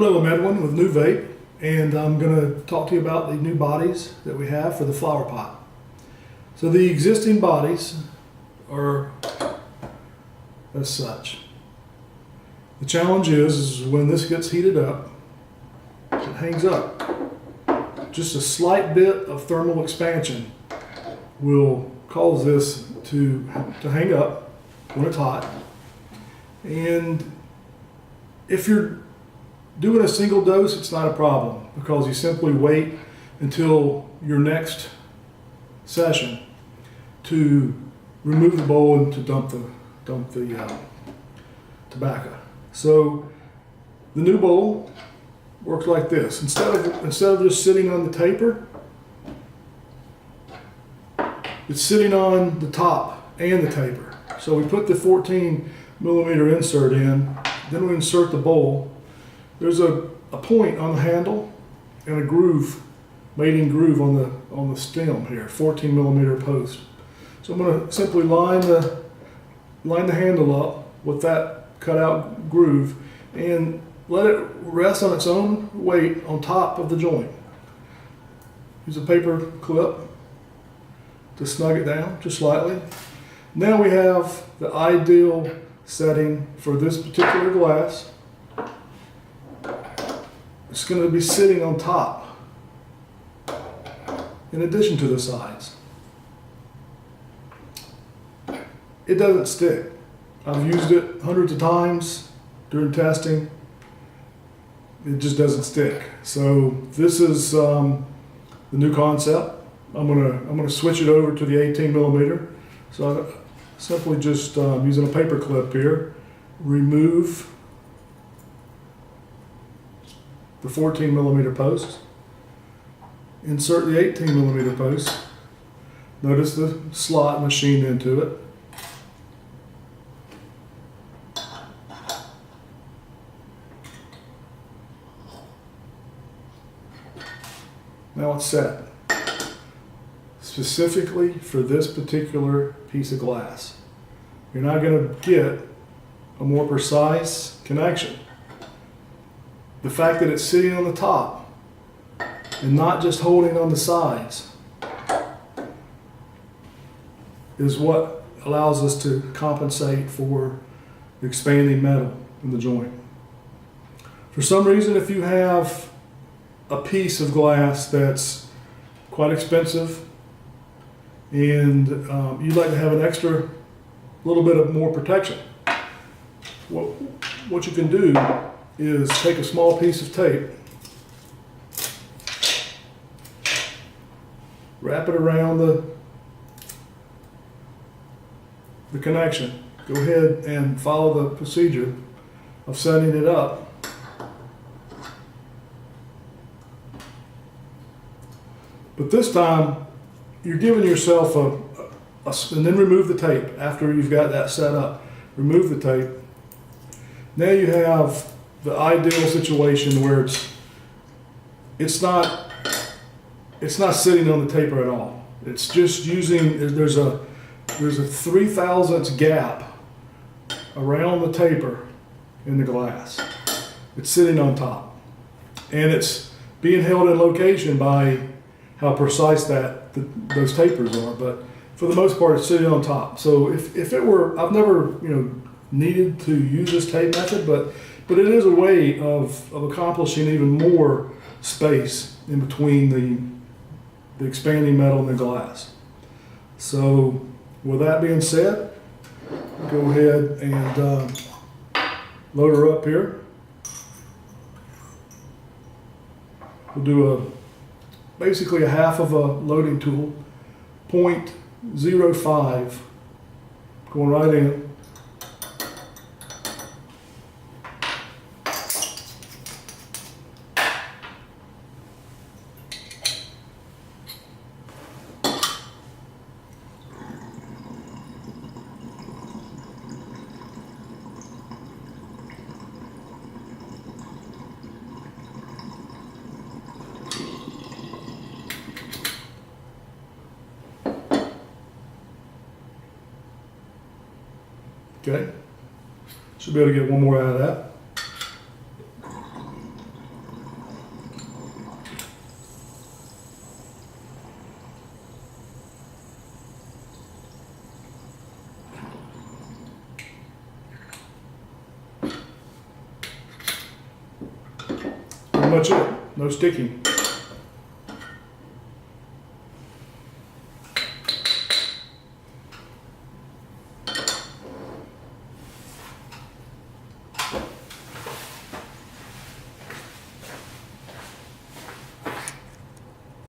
Hello, I'm Edwin with New Vape, and I'm going to talk to you about the new bodies that we have for the Flowerpot. So the existing bodies are as such. The challenge is when this gets heated up, it hangs up. Just a slight bit of thermal expansion will cause this to hang up when it's hot. And if you're doing a single dose, it's not a problem because you simply wait until your next session to remove the bowl and to dump the tobacco. So the new bowl works like this. Instead of just sitting on the taper, it's sitting on the top and the taper. So we put the 14mm insert in, then we insert the bowl. There's a point on the handle and a groove, mating groove on the stem here, 14mm post. So I'm going to simply line the handle up with that cutout groove and let it rest on its own weight on top of the joint. Use a paper clip to snug it down just slightly. Now we have the ideal setting for this particular glass. It's going to be sitting on top in addition to the sides. It doesn't stick. I've used it hundreds of times during testing. It just doesn't stick. So this is the new concept. I'm gonna switch it over to the 18mm. So I simply just using a paper clip here, remove the 14mm post, insert the 18mm post. Notice the slot machined into it. Now it's set specifically for this particular piece of glass. You're not going to get a more precise connection. The fact that it's sitting on the top and not just holding on the sides is what allows us to compensate for the expanding metal in the joint. For some reason, if you have a piece of glass that's quite expensive and you'd like to have an extra little bit of more protection, what you can do is take a small piece of tape, wrap it around the connection. Go ahead and follow the procedure of setting it up. But this time, you're giving yourself and then remove the tape after you've got that set up. Remove the tape. Now you have the ideal situation where it's not sitting on the taper at all. It's just using, there's a 3/1000 gap around the taper in the glass. It's sitting on top, and it's being held in location by how precise those tapers are. But for the most part, it's sitting on top. So if it were, I've never needed to use this tape method, but it is a way of accomplishing even more space in between the expanding metal and the glass. So with that being said, go ahead and load her up here. We'll do basically a half of a loading tool, 0.05, going right in. Okay, should be able to get one more out of that. much it. No sticking.